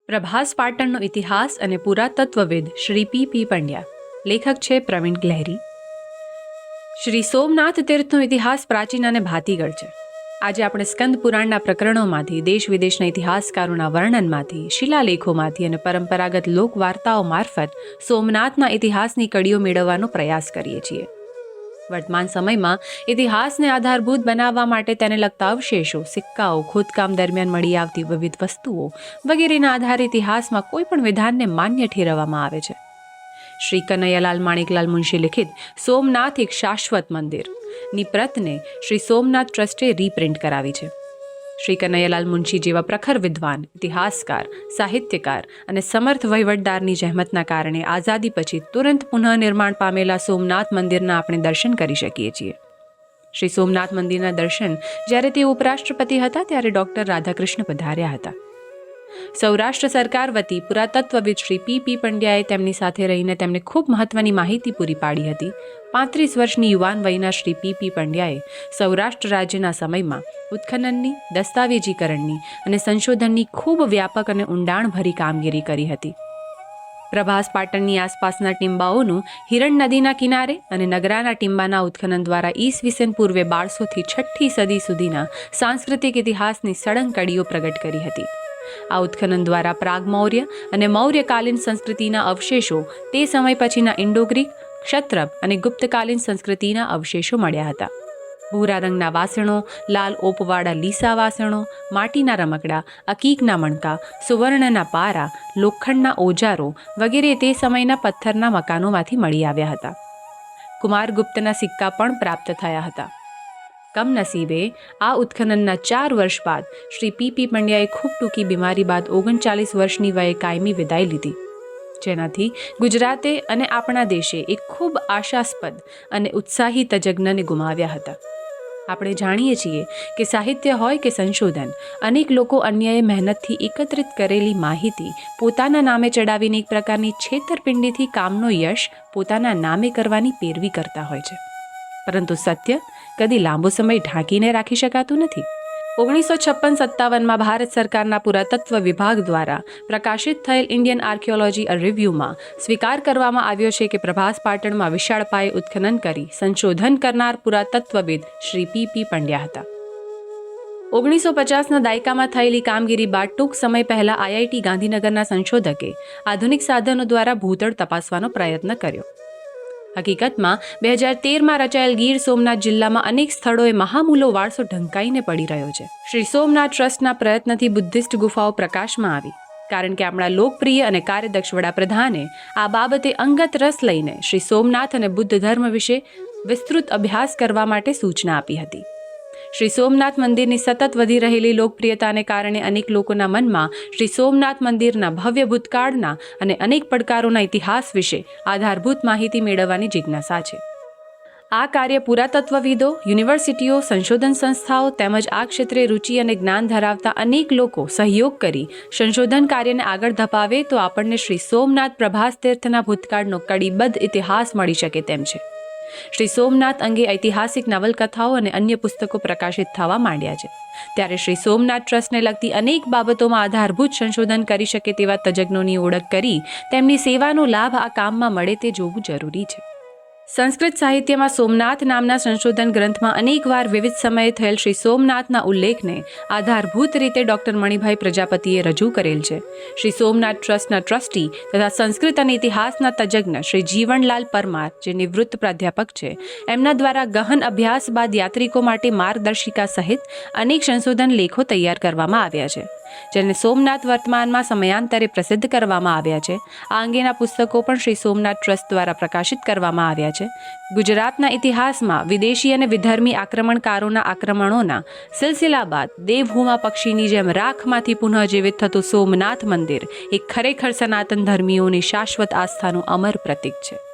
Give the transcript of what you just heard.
પ્રભાસ પાટણનો ઇતિહાસ અને પુરાતત્વવિદ શ્રી પી પંડ્યા. લેખક છે પ્રવીણ ગ્લેરી. શ્રી સોમનાથ તીર્થનો ઇતિહાસ પ્રાચીન અને ભાતીગળ છે. આજે આપણે સ્કંદ પુરાણના પ્રકરણોમાંથી, દેશ વિદેશના ઇતિહાસકારોના વર્ણનમાંથી, શિલાલેખોમાંથી અને પરંપરાગત લોકવાર્તાઓ મારફત સોમનાથના ઇતિહાસની કડીઓ મેળવવાનો પ્રયાસ કરીએ છીએ. વર્તમાન સમયમાં ઇતિહાસને આધારભૂત બનાવવા માટે તેને લગતા અવશેષો, સિક્કાઓ, ખોદકામ દરમિયાન મળી આવતી વિવિધ વસ્તુઓ વગેરેના આધારે ઇતિહાસમાં કોઈ પણ વિધાનને માન્ય ઠેરવવામાં આવે છે. શ્રી કનૈયાલાલ માણેકલાલ મુનશી લિખિત સોમનાથ એક શાશ્વત મંદિરની પ્રતને શ્રી સોમનાથ ટ્રસ્ટે રીપ્રિન્ટ કરાવી છે. શ્રી કનૈયાલાલ મુનશી જેવા પ્રખર વિદ્વાન, ઇતિહાસકાર, સાહિત્યકાર અને સમર્થ વહીવટદારની જહેમતના કારણે આઝાદી પછી તુરંત પુનઃનિર્માણ પામેલા સોમનાથ મંદિરના આપણે દર્શન કરી શકીએ છીએ. શ્રી સોમનાથ મંદિરના દર્શન જ્યારે તેઓ ઉપરાષ્ટ્રપતિ હતા ત્યારે ડૉક્ટર રાધાકૃષ્ણ પધાર્યા હતા. સૌરાષ્ટ્ર સરકાર વતી પુરાતત્વવિદ શ્રી પી પંડ્યાએ તેમની સાથે રહીને તેમને ખૂબ મહત્વની માહિતી પૂરી પાડી હતી. 35 વર્ષની યુવાન વયના શ્રી પી પંડ્યાએ સૌરાષ્ટ્ર રાજ્યના સમયમાં ઉત્ખનનની, દસ્તાવેજીકરણની અને સંશોધનની ખૂબ વ્યાપક અને ઊંડાણભરી કામગીરી કરી હતી. પ્રભાસ પાટણની આસપાસના ટીંબાઓનું હિરણ નદીના કિનારે અને નગરાના ટીંબાના ઉત્ખનન દ્વારા ઈસવીસન પૂર્વે 1200 થી 6ઠ્ઠી સદી સુધીના સાંસ્કૃતિક ઇતિહાસની સળંગ કડીઓ પ્રગટ કરી હતી. આ ઉત્ખનન દ્વારા પ્રાગ મૌર્ય અને મૌર્યકાલીન સંસ્કૃતિના અવશેષો, તે સમય પછીના ઇન્ડો-ગ્રીક, ક્ષત્રપ અને ગુપ્તકાલીન સંસ્કૃતિના અવશેષો મળ્યા હતા. ભૂરા રંગના વાસણો, લાલ ઓપવાળા લીસા વાસણો, માટીના રમકડા, અકીકના મણકા, સુવર્ણના પારા, લોખંડના ઓજારો વગેરે તે સમયના પથ્થરના મકાનોમાંથી મળી આવ્યા હતા. કુમારગુપ્તના સિક્કા પણ પ્રાપ્ત થયા હતા. કમનસીબે આ ઉત્ખનનના 4 વર્ષ બાદ શ્રી પી પંડ્યાએ ખૂબ ટૂંકી બીમારી બાદ 39 વર્ષની વયે કાયમી વિદાય લીધી, જેનાથી ગુજરાતે અને આપણા દેશે એક ખૂબ આશાસ્પદ અને ઉત્સાહી તજજ્ઞને ગુમાવ્યા હતા. આપણે જાણીએ છીએ કે સાહિત્ય હોય કે સંશોધન, અનેક લોકો અન્યએ મહેનતથી એકત્રિત કરેલી માહિતી પોતાના નામે ચડાવીને એક પ્રકારની છેતરપિંડીથી કામનો યશ પોતાના નામે કરવાની પેરવી કરતા હોય છે. પરંતુ સત્ય કદી લાંબો સમય ઢાંકીને રાખી શકાતું નથી. 1956-57માં ભારત સરકારના પુરાતત્વ વિભાગ દ્વારા પ્રકાશિત થયેલ ઇન્ડિયન આર્કિયોલોજી રિવ્યૂમાં સ્વીકાર કરવામાં આવ્યો છે કે પ્રભાસ પાટણમાં વિશાળ પાયે ઉત્ખનન કરી સંશોધન કરનાર પુરાતત્વવિદ શ્રી પી પંડ્યા હતા. 1950ના દાયકામાં થયેલી કામગીરી બાદ ટૂંક સમય પહેલા IIT ગાંધીનગરના સંશોધકે આધુનિક સાધનો દ્વારા ભૂતળ તપાસવાનો પ્રયત્ન કર્યો. હકીકતમાં 2013માં રચાયેલ ગીર સોમનાથ જિલ્લામાં અનેક સ્થળોએ મહામૂલો વારસો ઢંકાઈને પડી રહ્યો છે. શ્રી સોમનાથ ટ્રસ્ટના પ્રયત્નથી બુદ્ધિસ્ટ ગુફાઓ પ્રકાશમાં આવી, કારણ કે આપણા લોકપ્રિય અને કાર્યદક્ષ વડાપ્રધાને આ બાબતે અંગત રસ લઈને શ્રી સોમનાથ અને બુદ્ધ ધર્મ વિશે વિસ્તૃત અભ્યાસ કરવા માટે સૂચના આપી હતી. શ્રી સોમનાથ મંદિરની સતત વધી રહેલી લોકપ્રિયતાને કારણે અનેક લોકોના મનમાં શ્રી સોમનાથ મંદિરના ભવ્ય ભૂતકાળના અને અનેક પડકારોના ઇતિહાસ વિશે આધારભૂત માહિતી મેળવવાની જિજ્ઞાસા છે. આ કાર્ય પુરાતત્વવિદો, યુનિવર્સિટીઓ, સંશોધન સંસ્થાઓ તેમજ આ ક્ષેત્રે રુચિ અને જ્ઞાન ધરાવતા અનેક લોકો સહયોગ કરી સંશોધન કાર્યને આગળ ધપાવે તો આપણને શ્રી સોમનાથ પ્રભાસ તીર્થના ભૂતકાળનો કડીબદ્ધ ઇતિહાસ મળી શકે તેમ છે. શ્રી સોમનાથ અંગે ઐતિહાસિક નવલકથાઓ અને અન્ય પુસ્તકો પ્રકાશિત થવા માંડ્યા છે. ત્યારે શ્રી સોમનાથ ટ્રસ્ટને લગતી અનેક બાબતોમાં આધારભૂત સંશોધન કરી શકે તેવા તજજ્ઞોની ઓળખ કરી તેમની સેવાનો લાભ આ કામમાં મળે તે જોવું જરૂરી છે. સંસ્કૃત સાહિત્યમાં સોમનાથ નામના સંશોધન ગ્રંથમાં અનેકવાર વિવિધ સમયે થયેલ શ્રી સોમનાથના ઉલ્લેખને આધારભૂત રીતે ડૉક્ટર મણિભાઈ પ્રજાપતિએ રજૂ કરેલ છે. શ્રી સોમનાથ ટ્રસ્ટના ટ્રસ્ટી તથા સંસ્કૃત અને ઇતિહાસના તજજ્ઞ શ્રી જીવણલાલ પરમાર, જે નિવૃત્ત પ્રાધ્યાપક છે, એમના દ્વારા ગહન અભ્યાસ બાદ યાત્રિકો માટે માર્ગદર્શિકા સહિત અનેક સંશોધન લેખો તૈયાર કરવામાં આવ્યા છે, જેને સોમનાથ વર્તમાનમાં સમયાંતરે પ્રસિદ્ધ કરવામાં આવ્યા છે. આ અંગેના પુસ્તકો પણ શ્રી સોમનાથ ટ્રસ્ટ દ્વારા પ્રકાશિત કરવામાં આવ્યા છે. ગુજરાતના ઇતિહાસમાં વિદેશી અને વિધર્મી આક્રમણકારોના આક્રમણોના સિલસિલા બાદ દેવહૂમા પક્ષીની જેમ રાખમાંથી પુનઃજીવિત થતું સોમનાથ મંદિર એક ખરેખર સનાતન ધર્મીઓની શાશ્વત આસ્થાનું અમર પ્રતીક છે.